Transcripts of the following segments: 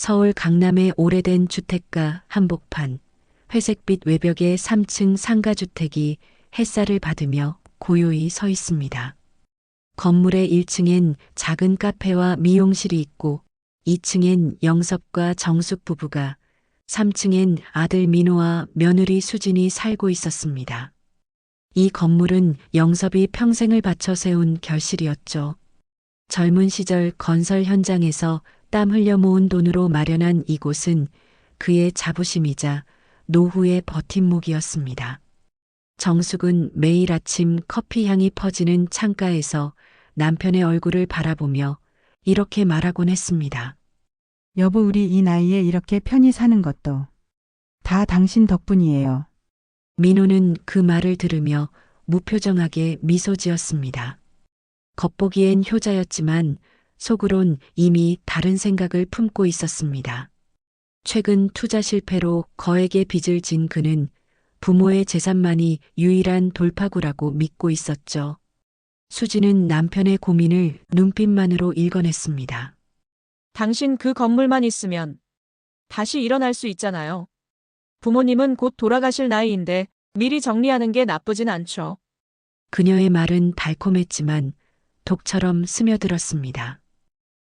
서울 강남의 오래된 주택가 한복판, 회색빛 외벽의 3층 상가주택이 햇살을 받으며 고요히 서 있습니다. 건물의 1층엔 작은 카페와 미용실이 있고 2층엔 영섭과 정숙 부부가, 3층엔 아들 민호와 며느리 수진이 살고 있었습니다. 이 건물은 영섭이 평생을 바쳐 세운 결실이었죠. 젊은 시절 건설 현장에서 땀 흘려 모은 돈으로 마련한 이곳은 그의 자부심이자 노후의 버팀목이었습니다. 정숙은 매일 아침 커피 향이 퍼지는 창가에서 남편의 얼굴을 바라보며 이렇게 말하곤 했습니다. 여보, 우리 이 나이에 이렇게 편히 사는 것도 다 당신 덕분이에요. 민호는 그 말을 들으며 무표정하게 미소 지었습니다. 겉보기엔 효자였지만 속으론 이미 다른 생각을 품고 있었습니다. 최근 투자 실패로 거액의 빚을 진 그는 부모의 재산만이 유일한 돌파구라고 믿고 있었죠. 수지는 남편의 고민을 눈빛만으로 읽어냈습니다. 당신 그 건물만 있으면 다시 일어날 수 있잖아요. 부모님은 곧 돌아가실 나이인데 미리 정리하는 게 나쁘진 않죠. 그녀의 말은 달콤했지만 독처럼 스며들었습니다.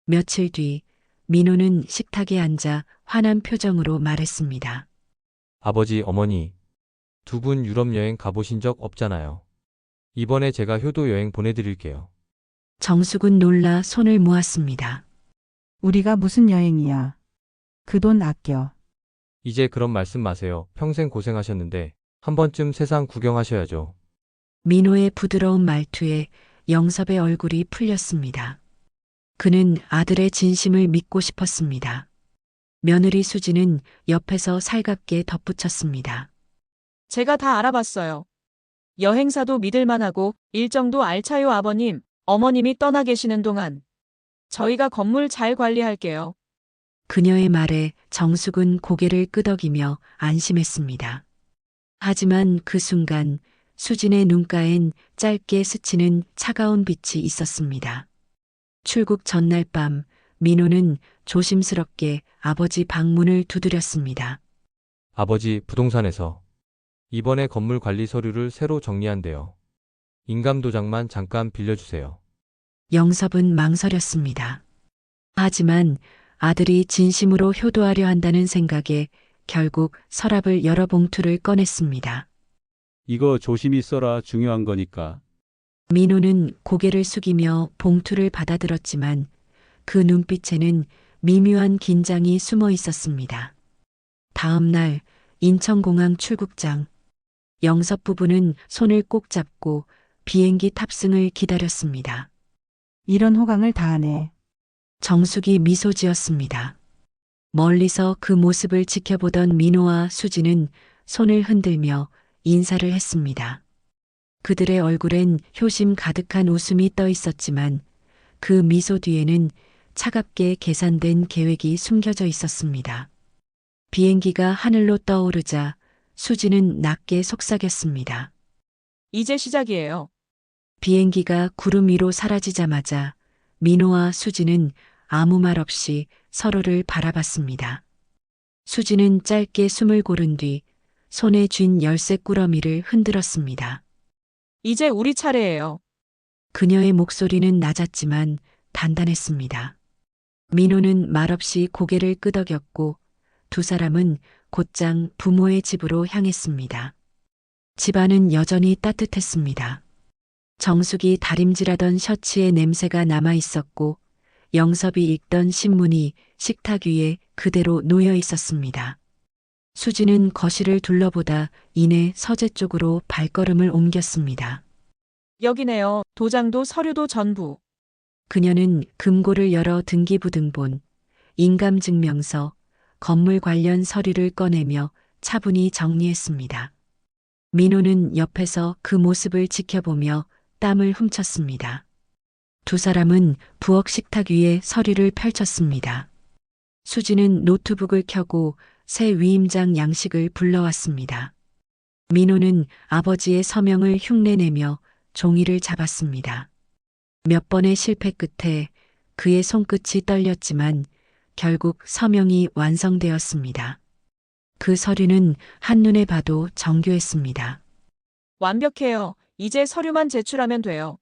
며칠 뒤 민호는 식탁에 앉아 화난 표정으로 말했습니다. 아버지, 어머니, 두 분 유럽 여행 가보신 적 없잖아요. 이번에 제가 효도 여행 보내드릴게요. 정숙은 놀라 손을 모았습니다. 우리가 무슨 여행이야. 그 돈 아껴. 이제 그런 말씀 마세요. 평생 고생하셨는데 한 번쯤 세상 구경하셔야죠. 민호의 부드러운 말투에 영섭의 얼굴이 풀렸습니다. 그는 아들의 진심을 믿고 싶었습니다. 며느리 수지는 옆에서 살갑게 덧붙였습니다. 제가 다 알아봤어요. 여행사도 믿을만하고 일정도 알차요. 아버님, 어머님이 떠나 계시는 동안 저희가 건물 잘 관리할게요. 그녀의 말에 정숙은 고개를 끄덕이며 안심했습니다. 하지만 그 순간 수진의 눈가엔 짧게 스치는 차가운 빛이 있었습니다. 출국 전날 밤 민호는 조심스럽게 아버지 방문을 두드렸습니다. 아버지, 부동산에서 이번에 건물 관리 서류를 새로 정리한대요. 인감도장만 잠깐 빌려주세요. 영섭은 망설였습니다. 하지만 아들이 진심으로 효도하려 한다는 생각에 결국 서랍을 여러 봉투를 꺼냈습니다. 이거 조심히 써라. 중요한 거니까. 민호는 고개를 숙이며 봉투를 받아들었지만 그 눈빛에는 미묘한 긴장이 숨어 있었습니다. 다음 날 인천공항 출국장, 영섭 부부는 손을 꼭 잡고 비행기 탑승을 기다렸습니다. 이런 호강을 다 하네. 정숙이 미소 지었습니다. 멀리서 그 모습을 지켜보던 민호와 수지는 손을 흔들며 인사를 했습니다. 그들의 얼굴엔 효심 가득한 웃음이 떠 있었지만 그 미소 뒤에는 차갑게 계산된 계획이 숨겨져 있었습니다. 비행기가 하늘로 떠오르자 수지는 낮게 속삭였습니다. 이제 시작이에요. 비행기가 구름 위로 사라지자마자 민호와 수지는 아무 말 없이 서로를 바라봤습니다. 수지는 짧게 숨을 고른 뒤 손에 쥔 열쇠 꾸러미를 흔들었습니다. 이제 우리 차례예요. 그녀의 목소리는 낮았지만 단단했습니다. 민호는 말없이 고개를 끄덕였고 두 사람은 곧장 부모의 집으로 향했습니다. 집안은 여전히 따뜻했습니다. 정숙이 다림질하던 셔츠에 냄새가 남아 있었고 영섭이 읽던 신문이 식탁 위에 그대로 놓여 있었습니다. 수지는 거실을 둘러보다 이내 서재 쪽으로 발걸음을 옮겼습니다. 여기네요. 도장도 서류도 전부. 그녀는 금고를 열어 등기부등본, 인감증명서, 건물 관련 서류를 꺼내며 차분히 정리했습니다. 민호는 옆에서 그 모습을 지켜보며 땀을 훔쳤습니다. 두 사람은 부엌 식탁 위에 서류를 펼쳤습니다. 수지는 노트북을 켜고 새 위임장 양식을 불러왔습니다. 민호는 아버지의 서명을 흉내내며 종이를 잡았습니다. 몇 번의 실패 끝에 그의 손끝이 떨렸지만 결국 서명이 완성되었습니다. 그 서류는 한눈에 봐도 정교했습니다. 완벽해요. 이제 서류만 제출하면 돼요.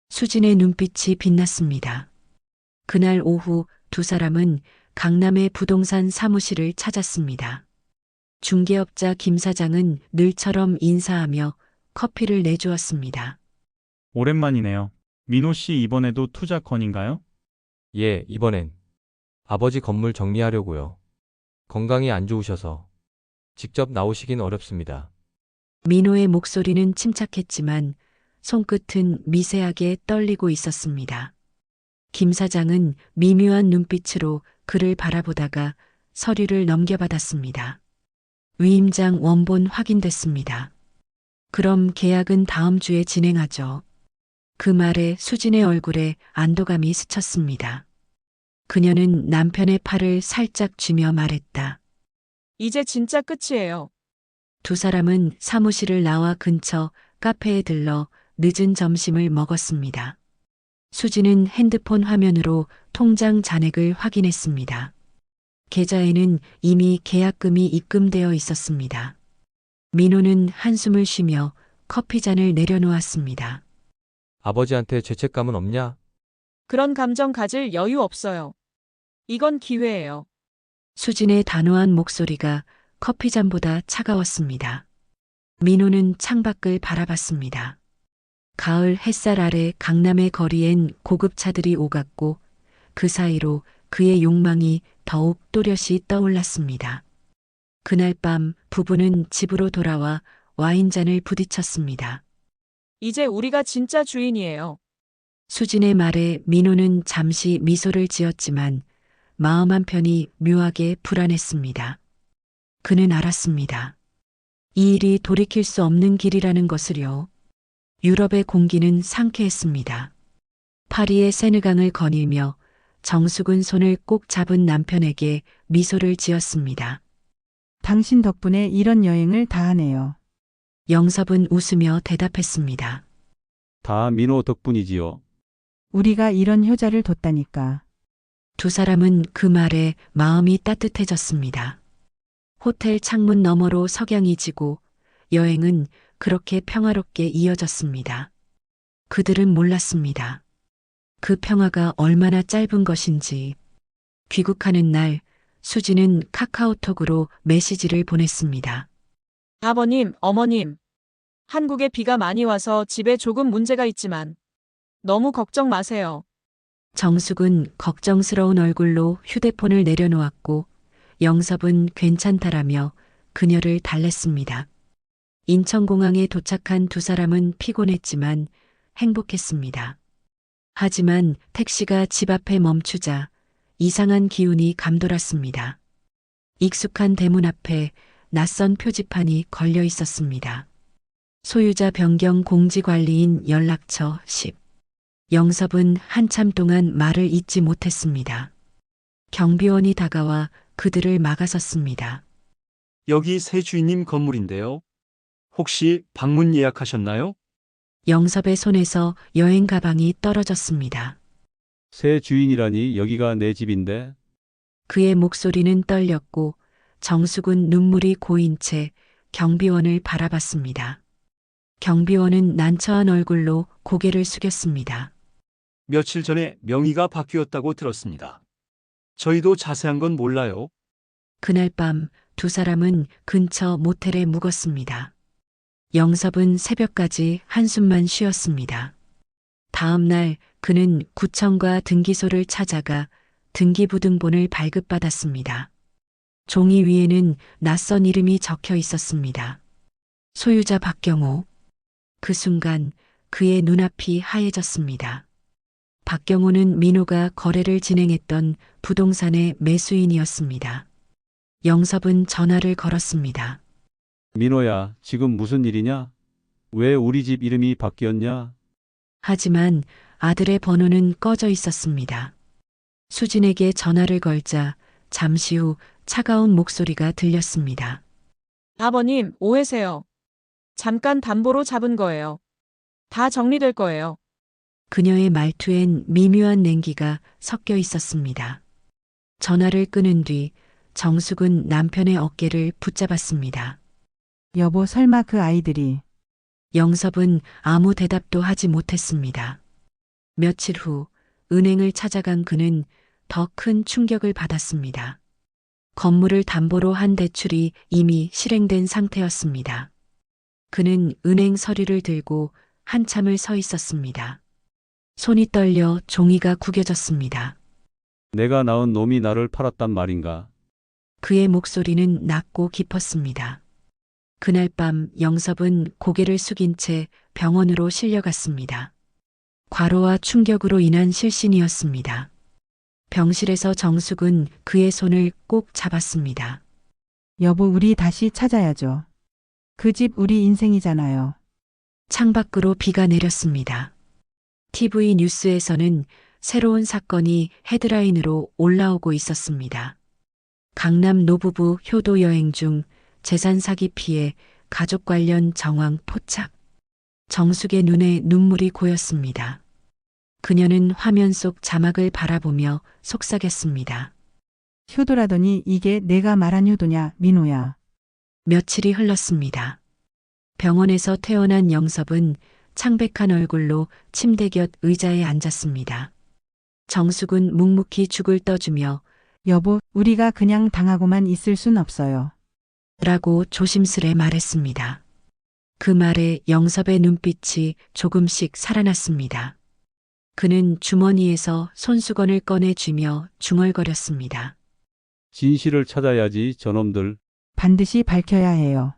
수진의 눈빛이 빛났습니다. 그날 오후 두 사람은 강남의 부동산 사무실을 찾았습니다. 중개업자 김 사장은 늘처럼 인사하며 커피를 내주었습니다. 오랜만이네요. 민호 씨 이번에도 투자 건인가요? 예, 이번엔 아버지 건물 정리하려고요. 건강이 안 좋으셔서 직접 나오시긴 어렵습니다. 민호의 목소리는 침착했지만 손끝은 미세하게 떨리고 있었습니다. 김 사장은 미묘한 눈빛으로 그를 바라보다가 서류를 넘겨받았습니다. 위임장 원본 확인됐습니다. 그럼 계약은 다음 주에 진행하죠. 그 말에 수진의 얼굴에 안도감이 스쳤습니다. 그녀는 남편의 팔을 살짝 쥐며 말했다. 이제 진짜 끝이에요. 두 사람은 사무실을 나와 근처 카페에 들러 늦은 점심을 먹었습니다. 수지는 핸드폰 화면으로 통장 잔액을 확인했습니다. 계좌에는 이미 계약금이 입금되어 있었습니다. 민호는 한숨을 쉬며 커피잔을 내려놓았습니다. 아버지한테 죄책감은 없냐? 그런 감정 가질 여유 없어요. 이건 기회예요. 수진의 단호한 목소리가 커피잔보다 차가웠습니다. 민호는 창밖을 바라봤습니다. 가을 햇살 아래 강남의 거리엔 고급차들이 오갔고 그 사이로 그의 욕망이 더욱 또렷이 떠올랐습니다. 그날 밤 부부는 집으로 돌아와 와인잔을 부딪혔습니다. 이제 우리가 진짜 주인이에요. 수진의 말에 민호는 잠시 미소를 지었지만 마음 한편이 묘하게 불안했습니다. 그는 알았습니다. 이 일이 돌이킬 수 없는 길이라는 것을요. 유럽의 공기는 상쾌했습니다. 파리의 세느강을 거닐며 정숙은 손을 꼭 잡은 남편에게 미소를 지었습니다. 당신 덕분에 이런 여행을 다 하네요. 영섭은 웃으며 대답했습니다. 다 민호 덕분이지요. 우리가 이런 효자를 뒀다니까. 두 사람은 그 말에 마음이 따뜻해졌습니다. 호텔 창문 너머로 석양이 지고 여행은 그렇게 평화롭게 이어졌습니다. 그들은 몰랐습니다. 그 평화가 얼마나 짧은 것인지. 귀국하는 날 수지는 카카오톡으로 메시지를 보냈습니다. 아버님, 어머님. 한국에 비가 많이 와서 집에 조금 문제가 있지만 너무 걱정 마세요. 정숙은 걱정스러운 얼굴로 휴대폰을 내려놓았고 영섭은 괜찮다라며 그녀를 달랬습니다. 인천공항에 도착한 두 사람은 피곤했지만 행복했습니다. 하지만 택시가 집 앞에 멈추자 이상한 기운이 감돌았습니다. 익숙한 대문 앞에 낯선 표지판이 걸려 있었습니다. 소유자 변경 공지 관리인 연락처 10. 영섭은 한참 동안 말을 잇지 못했습니다. 경비원이 다가와 그들을 막아섰습니다. 여기 새 주인님 건물인데요. 혹시 방문 예약하셨나요? 영섭의 손에서 여행 가방이 떨어졌습니다. 새 주인이라니 여기가 내 집인데. 그의 목소리는 떨렸고 정숙은 눈물이 고인 채 경비원을 바라봤습니다. 경비원은 난처한 얼굴로 고개를 숙였습니다. 며칠 전에 명의가 바뀌었다고 들었습니다. 저희도 자세한 건 몰라요. 그날 밤 두 사람은 근처 모텔에 묵었습니다. 영섭은 새벽까지 한숨만 쉬었습니다. 다음 날 그는 구청과 등기소를 찾아가 등기부등본을 발급받았습니다. 종이 위에는 낯선 이름이 적혀 있었습니다. 소유자 박경호. 그 순간 그의 눈앞이 하얘졌습니다. 박경호는 민호가 거래를 진행했던 부동산의 매수인이었습니다. 영섭은 전화를 걸었습니다. 민호야, 지금 무슨 일이냐? 왜 우리 집 이름이 바뀌었냐? 하지만 아들의 번호는 꺼져 있었습니다. 수진에게 전화를 걸자 잠시 후 차가운 목소리가 들렸습니다. 아버님, 오해세요. 잠깐 담보로 잡은 거예요. 다 정리될 거예요. 그녀의 말투엔 미묘한 냉기가 섞여 있었습니다. 전화를 끊은 뒤 정숙은 남편의 어깨를 붙잡았습니다. 여보, 설마 그 아이들이 영섭은 아무 대답도 하지 못했습니다. 며칠 후 은행을 찾아간 그는 더 큰 충격을 받았습니다. 건물을 담보로 한 대출이 이미 실행된 상태였습니다. 그는 은행 서류를 들고 한참을 서 있었습니다. 손이 떨려 종이가 구겨졌습니다. 내가 낳은 놈이 나를 팔았단 말인가? 그의 목소리는 낮고 깊었습니다. 그날 밤 영섭은 고개를 숙인 채 병원으로 실려갔습니다. 과로와 충격으로 인한 실신이었습니다. 병실에서 정숙은 그의 손을 꼭 잡았습니다. 여보, 우리 다시 찾아야죠. 그 집 우리 인생이잖아요. 창밖으로 비가 내렸습니다. TV 뉴스에서는 새로운 사건이 헤드라인으로 올라오고 있었습니다. 강남 노부부 효도 여행 중 재산 사기 피해 가족 관련 정황 포착. 정숙의 눈에 눈물이 고였습니다. 그녀는 화면 속 자막을 바라보며 속삭였습니다. 효도라더니 이게 내가 말한 효도냐, 민호야. 며칠이 흘렀습니다. 병원에서 퇴원한 영섭은 창백한 얼굴로 침대 곁 의자에 앉았습니다. 정숙은 묵묵히 죽을 떠주며 여보, 우리가 그냥 당하고만 있을 순 없어요. 라고 조심스레 말했습니다. 그 말에 영섭의 눈빛이 조금씩 살아났습니다. 그는 주머니에서 손수건을 꺼내쥐며 중얼거렸습니다. 진실을 찾아야지, 저놈들. 반드시 밝혀야 해요.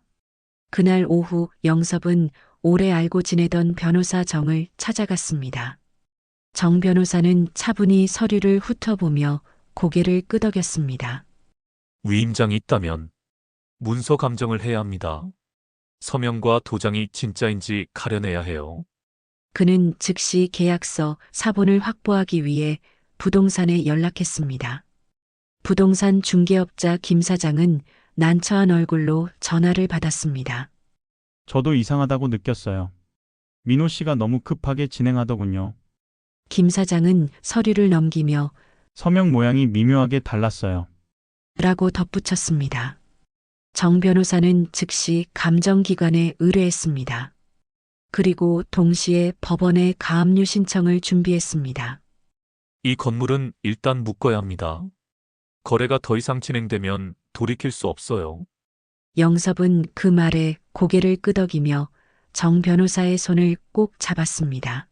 그날 오후 영섭은 오래 알고 지내던 변호사 정을 찾아갔습니다. 정 변호사는 차분히 서류를 훑어보며 고개를 끄덕였습니다. 위임장이 있다면 문서 감정을 해야 합니다. 서명과 도장이 진짜인지 가려내야 해요. 그는 즉시 계약서 사본을 확보하기 위해 부동산에 연락했습니다. 부동산 중개업자 김 사장은 난처한 얼굴로 전화를 받았습니다. 저도 이상하다고 느꼈어요. 민호 씨가 너무 급하게 진행하더군요. 김 사장은 서류를 넘기며 서명 모양이 미묘하게 달랐어요. 라고 덧붙였습니다. 정 변호사는 즉시 감정기관에 의뢰했습니다. 그리고 동시에 법원에 가압류 신청을 준비했습니다. 이 건물은 일단 묶어야 합니다. 거래가 더 이상 진행되면 돌이킬 수 없어요. 영섭은 그 말에 고개를 끄덕이며 정 변호사의 손을 꼭 잡았습니다.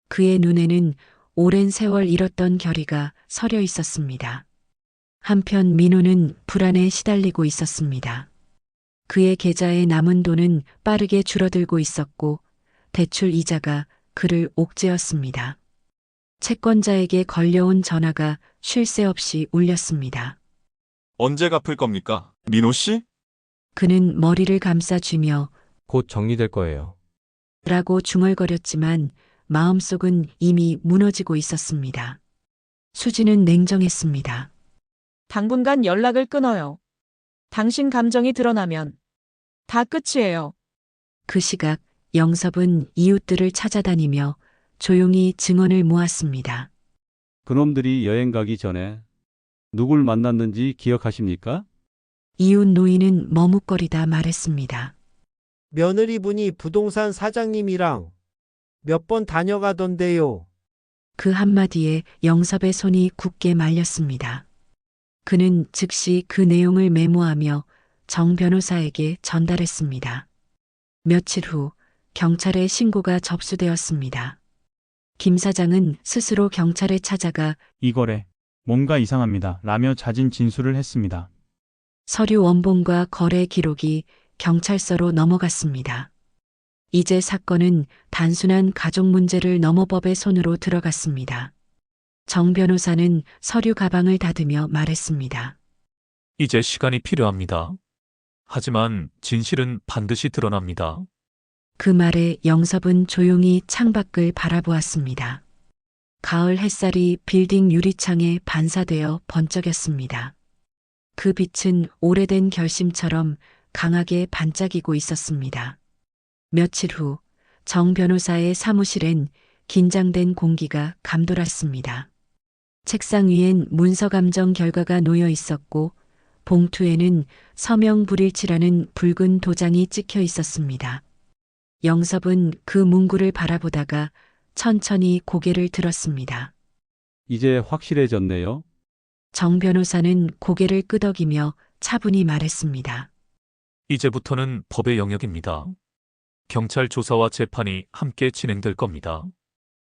그의 눈에는 오랜 세월 잃었던 결의가 서려 있었습니다. 한편 민호는 불안에 시달리고 있었습니다. 그의 계좌에 남은 돈은 빠르게 줄어들고 있었고 대출 이자가 그를 옥죄었습니다. 채권자에게 걸려온 전화가 쉴 새 없이 울렸습니다. 언제 갚을 겁니까? 민호 씨? 그는 머리를 감싸쥐며 곧 정리될 거예요. 라고 중얼거렸지만 마음속은 이미 무너지고 있었습니다. 수지는 냉정했습니다. 당분간 연락을 끊어요. 당신 감정이 드러나면 다 끝이에요. 그 시각 영섭은 이웃들을 찾아다니며 조용히 증언을 모았습니다. 그놈들이 여행 가기 전에 누굴 만났는지 기억하십니까? 이웃 노인은 머뭇거리다 말했습니다. 며느리분이 부동산 사장님이랑 몇 번 다녀가던데요. 그 한마디에 영섭의 손이 굳게 말렸습니다. 그는 즉시 그 내용을 메모하며 정 변호사에게 전달했습니다. 며칠 후 경찰에 신고가 접수되었습니다. 김 사장은 스스로 경찰에 찾아가 이 거래, 뭔가 이상합니다. 라며 자진 진술을 했습니다. 서류 원본과 거래 기록이 경찰서로 넘어갔습니다. 이제 사건은 단순한 가족 문제를 넘어 법의 손으로 들어갔습니다. 정 변호사는 서류 가방을 닫으며 말했습니다. 이제 시간이 필요합니다. 하지만 진실은 반드시 드러납니다. 그 말에 영섭은 조용히 창밖을 바라보았습니다. 가을 햇살이 빌딩 유리창에 반사되어 번쩍였습니다. 그 빛은 오래된 결심처럼 강하게 반짝이고 있었습니다. 며칠 후 정 변호사의 사무실엔 긴장된 공기가 감돌았습니다. 책상 위엔 문서 감정 결과가 놓여 있었고 봉투에는 서명 불일치라는 붉은 도장이 찍혀 있었습니다. 영섭은 그 문구를 바라보다가 천천히 고개를 들었습니다. 이제 확실해졌네요. 정 변호사는 고개를 끄덕이며 차분히 말했습니다. 이제부터는 법의 영역입니다. 경찰 조사와 재판이 함께 진행될 겁니다.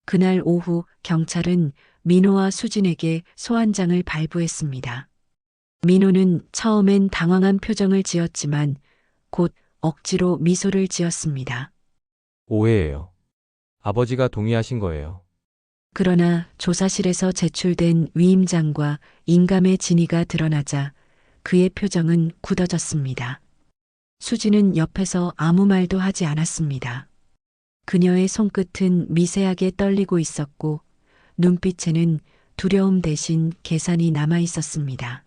그날 오후 경찰은 민호와 수진에게 소환장을 발부했습니다. 민호는 처음엔 당황한 표정을 지었지만 곧 억지로 미소를 지었습니다. 오해예요. 아버지가 동의하신 거예요. 그러나 조사실에서 제출된 위임장과 인감의 진위가 드러나자 그의 표정은 굳어졌습니다. 수지는 옆에서 아무 말도 하지 않았습니다. 그녀의 손끝은 미세하게 떨리고 있었고 눈빛에는 두려움 대신 계산이 남아 있었습니다.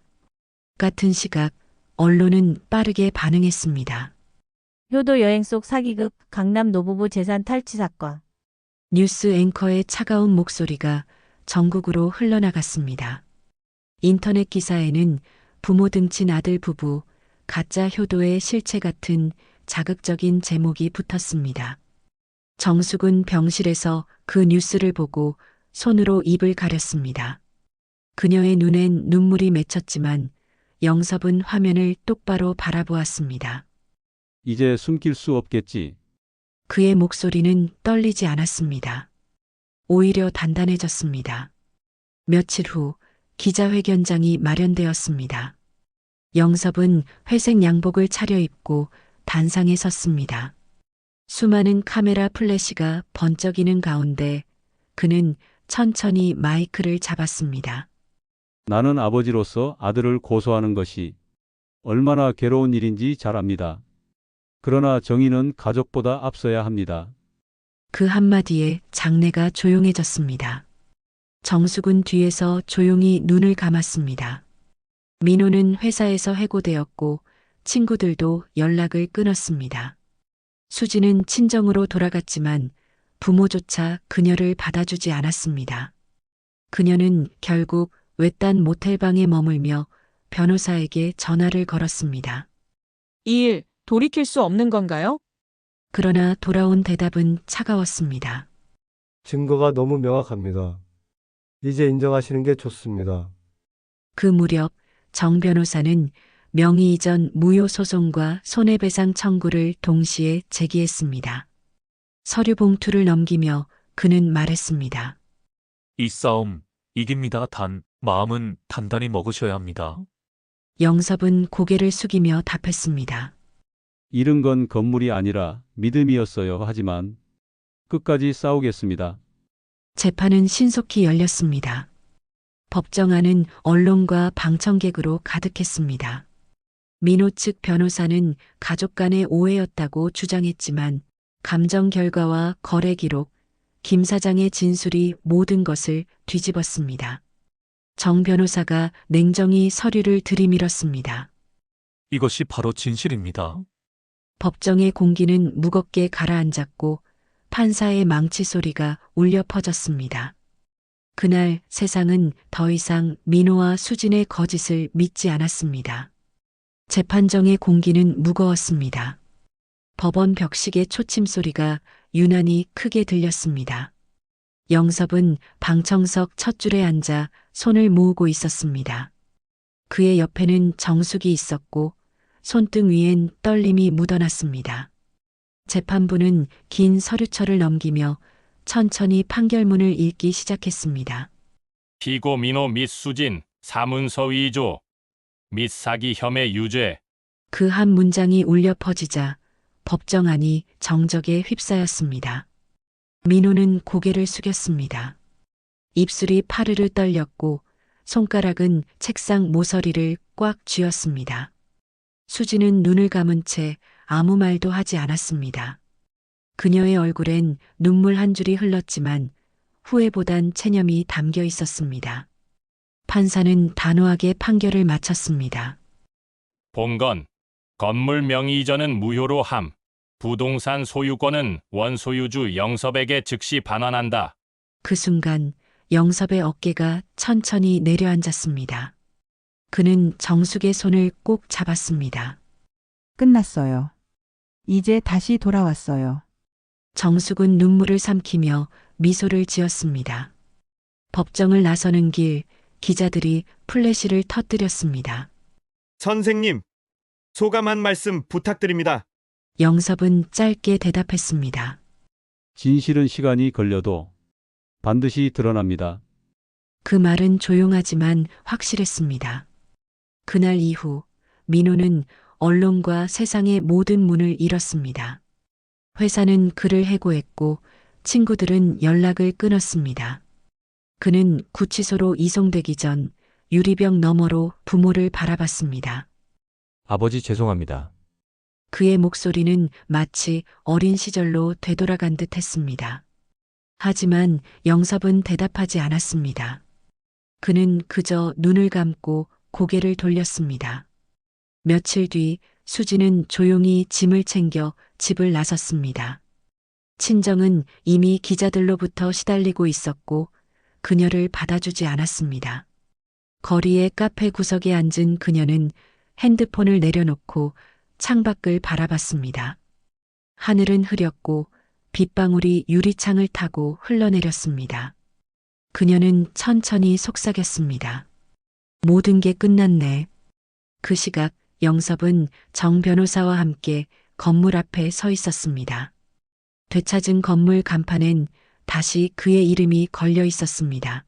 같은 시각 언론은 빠르게 반응했습니다. 효도 여행 속 사기극 강남 노부부 재산 탈취 사건. 뉴스 앵커의 차가운 목소리가 전국으로 흘러나갔습니다. 인터넷 기사에는 부모 등친 아들 부부, 가짜 효도의 실체 같은 자극적인 제목이 붙었습니다. 정숙은 병실에서 그 뉴스를 보고 손으로 입을 가렸습니다. 그녀의 눈엔 눈물이 맺혔지만 영섭은 화면을 똑바로 바라보았습니다. 이제 숨길 수 없겠지. 그의 목소리는 떨리지 않았습니다. 오히려 단단해졌습니다. 며칠 후 기자회견장이 마련되었습니다. 영섭은 회색 양복을 차려입고 단상에 섰습니다. 수많은 카메라 플래시가 번쩍이는 가운데 그는 천천히 마이크를 잡았습니다. 나는 아버지로서 아들을 고소하는 것이 얼마나 괴로운 일인지 잘 압니다. 그러나 정의는 가족보다 앞서야 합니다. 그 한마디에 장내가 조용해졌습니다. 정숙은 뒤에서 조용히 눈을 감았습니다. 민호는 회사에서 해고되었고 친구들도 연락을 끊었습니다. 수지는 친정으로 돌아갔지만 부모조차 그녀를 받아주지 않았습니다. 그녀는 결국 외딴 모텔방에 머물며 변호사에게 전화를 걸었습니다. 이 일 돌이킬 수 없는 건가요? 그러나 돌아온 대답은 차가웠습니다. 증거가 너무 명확합니다. 이제 인정하시는 게 좋습니다. 그 무렵 정 변호사는 명의이전 무효 소송과 손해배상 청구를 동시에 제기했습니다. 서류 봉투를 넘기며 그는 말했습니다. 이 싸움 이깁니다. 단 마음은 단단히 먹으셔야 합니다. 영섭은 고개를 숙이며 답했습니다. 잃은 건 건물이 아니라 믿음이었어요. 하지만 끝까지 싸우겠습니다. 재판은 신속히 열렸습니다. 법정 안은 언론과 방청객으로 가득했습니다. 민호 측 변호사는 가족 간의 오해였다고 주장했지만 감정 결과와 거래 기록, 김 사장의 진술이 모든 것을 뒤집었습니다. 정 변호사가 냉정히 서류를 들이밀었습니다. 이것이 바로 진실입니다. 법정의 공기는 무겁게 가라앉았고 판사의 망치 소리가 울려 퍼졌습니다. 그날 세상은 더 이상 민호와 수진의 거짓을 믿지 않았습니다. 재판정의 공기는 무거웠습니다. 법원 벽식의 초침 소리가 유난히 크게 들렸습니다. 영섭은 방청석 첫 줄에 앉아 손을 모으고 있었습니다. 그의 옆에는 정숙이 있었고 손등 위엔 떨림이 묻어났습니다. 재판부는 긴 서류철을 넘기며 천천히 판결문을 읽기 시작했습니다. 피고 민호 및 수진, 사문서 위조 및 사기 혐의 유죄. 그 한 문장이 울려 퍼지자 법정 안이 정적에 휩싸였습니다. 민호는 고개를 숙였습니다. 입술이 파르르 떨렸고 손가락은 책상 모서리를 꽉 쥐었습니다. 수지는 눈을 감은 채 아무 말도 하지 않았습니다. 그녀의 얼굴엔 눈물 한 줄이 흘렀지만 후회보단 체념이 담겨 있었습니다. 판사는 단호하게 판결을 마쳤습니다. 본건 건물 명의 이전은 무효로 함. 부동산 소유권은 원소유주 영섭에게 즉시 반환한다. 그 순간 영섭의 어깨가 천천히 내려앉았습니다. 그는 정숙의 손을 꼭 잡았습니다. 끝났어요. 이제 다시 돌아왔어요. 정숙은 눈물을 삼키며 미소를 지었습니다. 법정을 나서는 길 기자들이 플래시를 터뜨렸습니다. 선생님, 소감 한 말씀 부탁드립니다. 영섭은 짧게 대답했습니다. 진실은 시간이 걸려도 반드시 드러납니다. 그 말은 조용하지만 확실했습니다. 그날 이후 민호는 언론과 세상의 모든 문을 잃었습니다. 회사는 그를 해고했고 친구들은 연락을 끊었습니다. 그는 구치소로 이송되기 전 유리병 너머로 부모를 바라봤습니다. 아버지 죄송합니다. 그의 목소리는 마치 어린 시절로 되돌아간 듯 했습니다. 하지만 영섭은 대답하지 않았습니다. 그는 그저 눈을 감고 고개를 돌렸습니다. 며칠 뒤 수지는 조용히 짐을 챙겨 집을 나섰습니다. 친정은 이미 기자들로부터 시달리고 있었고 그녀를 받아주지 않았습니다. 거리의 카페 구석에 앉은 그녀는 핸드폰을 내려놓고 창밖을 바라봤습니다. 하늘은 흐렸고 빗방울이 유리창을 타고 흘러내렸습니다. 그녀는 천천히 속삭였습니다. 모든 게 끝났네. 그 시각 영섭은 정 변호사와 함께 건물 앞에 서 있었습니다. 되찾은 건물 간판엔 다시 그의 이름이 걸려 있었습니다.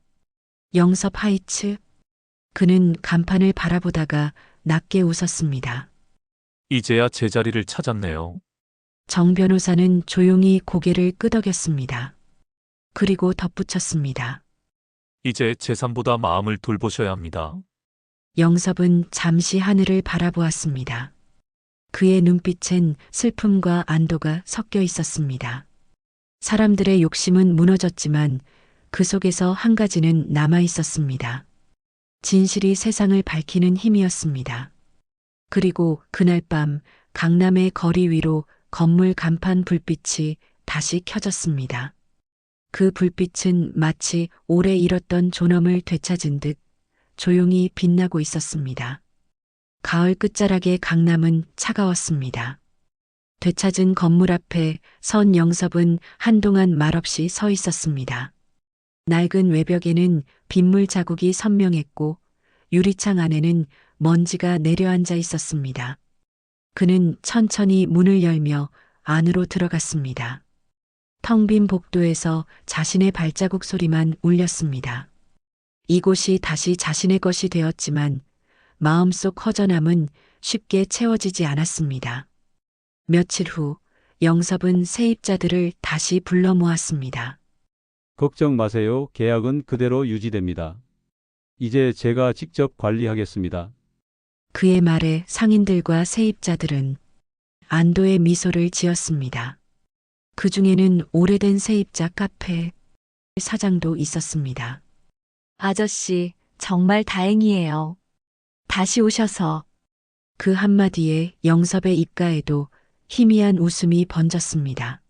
영섭 하이츠. 그는 간판을 바라보다가 낮게 웃었습니다. 이제야 제자리를 찾았네요. 정 변호사는 조용히 고개를 끄덕였습니다. 그리고 덧붙였습니다. 이제 재산보다 마음을 돌보셔야 합니다. 영섭은 잠시 하늘을 바라보았습니다. 그의 눈빛엔 슬픔과 안도가 섞여 있었습니다. 사람들의 욕심은 무너졌지만 그 속에서 한 가지는 남아 있었습니다. 진실이 세상을 밝히는 힘이었습니다. 그리고 그날 밤 강남의 거리 위로 건물 간판 불빛이 다시 켜졌습니다. 그 불빛은 마치 오래 잃었던 존엄을 되찾은 듯 조용히 빛나고 있었습니다. 가을 끝자락의 강남은 차가웠습니다. 되찾은 건물 앞에 선 영섭은 한동안 말없이 서 있었습니다. 낡은 외벽에는 빗물 자국이 선명했고 유리창 안에는 먼지가 내려앉아 있었습니다. 그는 천천히 문을 열며 안으로 들어갔습니다. 텅 빈 복도에서 자신의 발자국 소리만 울렸습니다. 이곳이 다시 자신의 것이 되었지만 마음속 허전함은 쉽게 채워지지 않았습니다. 며칠 후 영섭은 세입자들을 다시 불러 모았습니다. 걱정 마세요. 계약은 그대로 유지됩니다. 이제 제가 직접 관리하겠습니다. 그의 말에 상인들과 세입자들은 안도의 미소를 지었습니다. 그 중에는 오래된 세입자 카페 사장도 있었습니다. 아저씨, 정말 다행이에요. 다시 오셔서. 그 한마디에 영섭의 입가에도 희미한 웃음이 번졌습니다.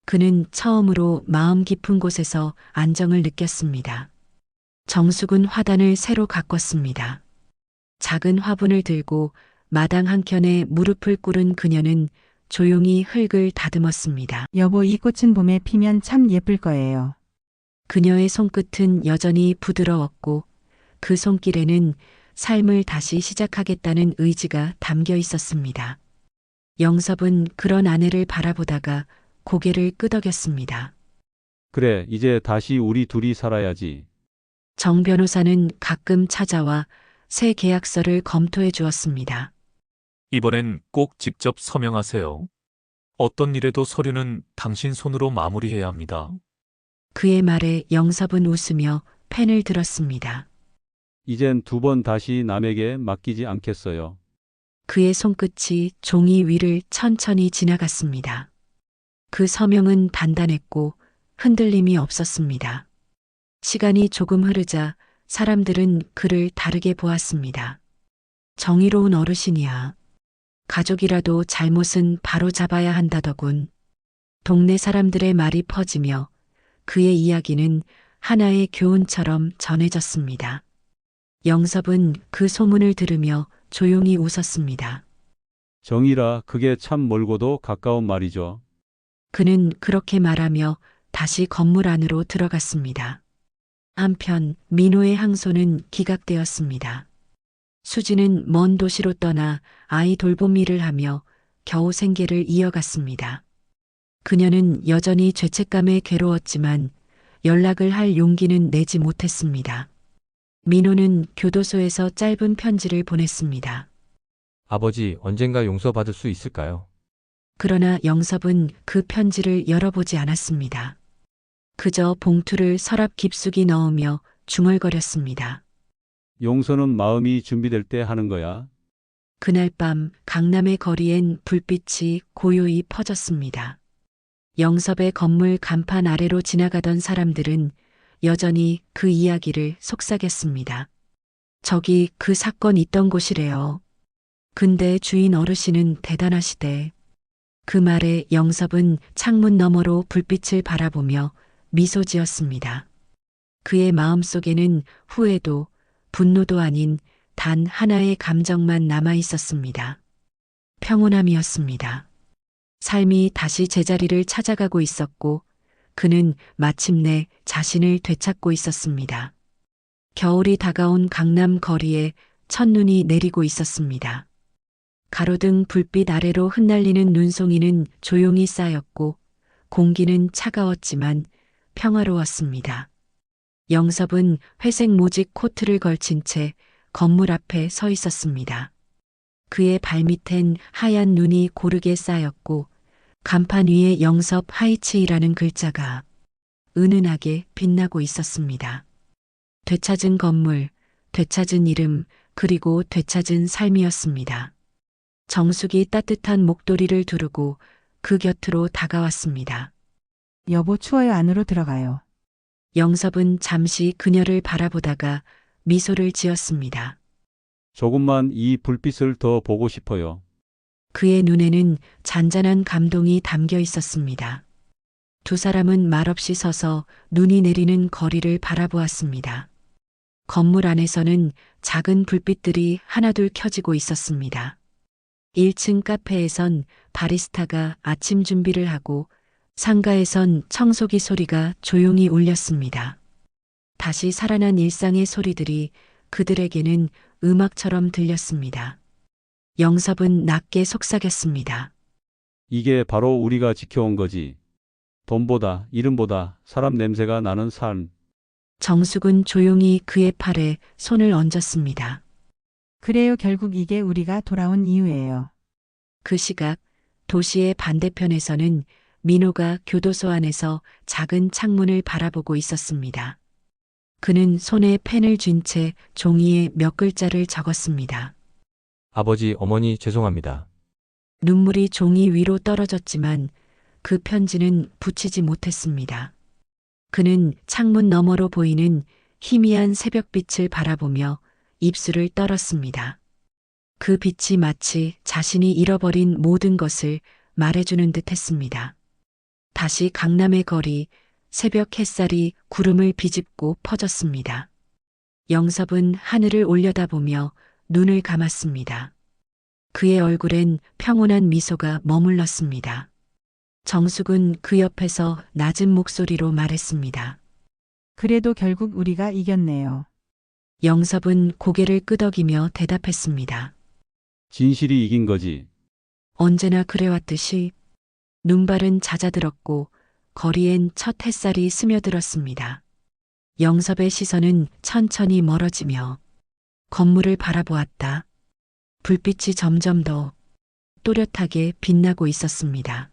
그는 처음으로 마음 깊은 곳에서 안정을 느꼈습니다. 정숙은 화단을 새로 가꿨습니다. 작은 화분을 들고 마당 한켠에 무릎을 꿇은 그녀는 조용히 흙을 다듬었습니다. 여보, 이 꽃은 봄에 피면 참 예쁠 거예요. 그녀의 손끝은 여전히 부드러웠고 그 손길에는 삶을 다시 시작하겠다는 의지가 담겨 있었습니다. 영섭은 그런 아내를 바라보다가 고개를 끄덕였습니다. 그래, 이제 다시 우리 둘이 살아야지. 정 변호사는 가끔 찾아와 새 계약서를 검토해 주었습니다. 이번엔 꼭 직접 서명하세요. 어떤 일에도 서류는 당신 손으로 마무리해야 합니다. 그의 말에 영섭은 웃으며 펜을 들었습니다. 이젠 2번 다시 남에게 맡기지 않겠어요. 그의 손끝이 종이 위를 천천히 지나갔습니다. 그 서명은 단단했고 흔들림이 없었습니다. 시간이 조금 흐르자 사람들은 그를 다르게 보았습니다. 정의로운 어르신이야. 가족이라도 잘못은 바로 잡아야 한다더군. 동네 사람들의 말이 퍼지며 그의 이야기는 하나의 교훈처럼 전해졌습니다. 영섭은 그 소문을 들으며 조용히 웃었습니다. 정이라 그게 참 멀고도 가까운 말이죠. 그는 그렇게 말하며 다시 건물 안으로 들어갔습니다. 한편 민호의 항소는 기각되었습니다. 수지는 먼 도시로 떠나 아이 돌봄 일을 하며 겨우 생계를 이어갔습니다. 그녀는 여전히 죄책감에 괴로웠지만 연락을 할 용기는 내지 못했습니다. 민호는 교도소에서 짧은 편지를 보냈습니다. 아버지, 언젠가 용서받을 수 있을까요? 그러나 영섭은 그 편지를 열어보지 않았습니다. 그저 봉투를 서랍 깊숙이 넣으며 중얼거렸습니다. 용서는 마음이 준비될 때 하는 거야. 그날 밤 강남의 거리엔 불빛이 고요히 퍼졌습니다. 영섭의 건물 간판 아래로 지나가던 사람들은 여전히 그 이야기를 속삭였습니다. 저기 그 사건 있던 곳이래요. 근데 주인 어르신은 대단하시대. 그 말에 영섭은 창문 너머로 불빛을 바라보며 미소 지었습니다. 그의 마음속에는 후회도 분노도 아닌 단 하나의 감정만 남아 있었습니다. 평온함이었습니다. 삶이 다시 제자리를 찾아가고 있었고 그는 마침내 자신을 되찾고 있었습니다. 겨울이 다가온 강남 거리에 첫눈이 내리고 있었습니다. 가로등 불빛 아래로 흩날리는 눈송이는 조용히 쌓였고 공기는 차가웠지만 평화로웠습니다. 영섭은 회색 모직 코트를 걸친 채 건물 앞에 서 있었습니다. 그의 발밑엔 하얀 눈이 고르게 쌓였고 간판 위에 영섭 하이츠이라는 글자가 은은하게 빛나고 있었습니다. 되찾은 건물, 되찾은 이름, 그리고 되찾은 삶이었습니다. 정숙이 따뜻한 목도리를 두르고 그 곁으로 다가왔습니다. 여보 추워요. 안으로 들어가요. 영섭은 잠시 그녀를 바라보다가 미소를 지었습니다. 조금만 이 불빛을 더 보고 싶어요. 그의 눈에는 잔잔한 감동이 담겨 있었습니다. 두 사람은 말없이 서서 눈이 내리는 거리를 바라보았습니다. 건물 안에서는 작은 불빛들이 하나둘 켜지고 있었습니다. 1층 카페에선 바리스타가 아침 준비를 하고 상가에선 청소기 소리가 조용히 울렸습니다. 다시 살아난 일상의 소리들이 그들에게는 음악처럼 들렸습니다. 영섭은 낮게 속삭였습니다. 이게 바로 우리가 지켜온 거지. 돈보다 이름보다 사람 냄새가 나는 삶. 정숙은 조용히 그의 팔에 손을 얹었습니다. 그래요. 결국 이게 우리가 돌아온 이유예요. 그 시각 도시의 반대편에서는 민호가 교도소 안에서 작은 창문을 바라보고 있었습니다. 그는 손에 펜을 쥔 채 종이에 몇 글자를 적었습니다. 아버지, 어머니 죄송합니다. 눈물이 종이 위로 떨어졌지만 그 편지는 붙이지 못했습니다. 그는 창문 너머로 보이는 희미한 새벽빛을 바라보며 입술을 떨었습니다. 그 빛이 마치 자신이 잃어버린 모든 것을 말해주는 듯 했습니다. 다시 강남의 거리, 새벽 햇살이 구름을 비집고 퍼졌습니다. 영섭은 하늘을 올려다보며 눈을 감았습니다. 그의 얼굴엔 평온한 미소가 머물렀습니다. 정숙은 그 옆에서 낮은 목소리로 말했습니다. 그래도 결국 우리가 이겼네요. 영섭은 고개를 끄덕이며 대답했습니다. 진실이 이긴 거지. 언제나 그래왔듯이 눈발은 잦아들었고 거리엔 첫 햇살이 스며들었습니다. 영섭의 시선은 천천히 멀어지며 건물을 바라보았다. 불빛이 점점 더 또렷하게 빛나고 있었습니다.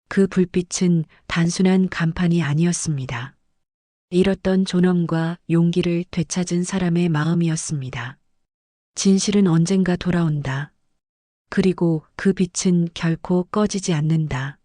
그 불빛은 단순한 간판이 아니었습니다. 잃었던 존엄과 용기를 되찾은 사람의 마음이었습니다. 진실은 언젠가 돌아온다. 그리고 그 빛은 결코 꺼지지 않는다.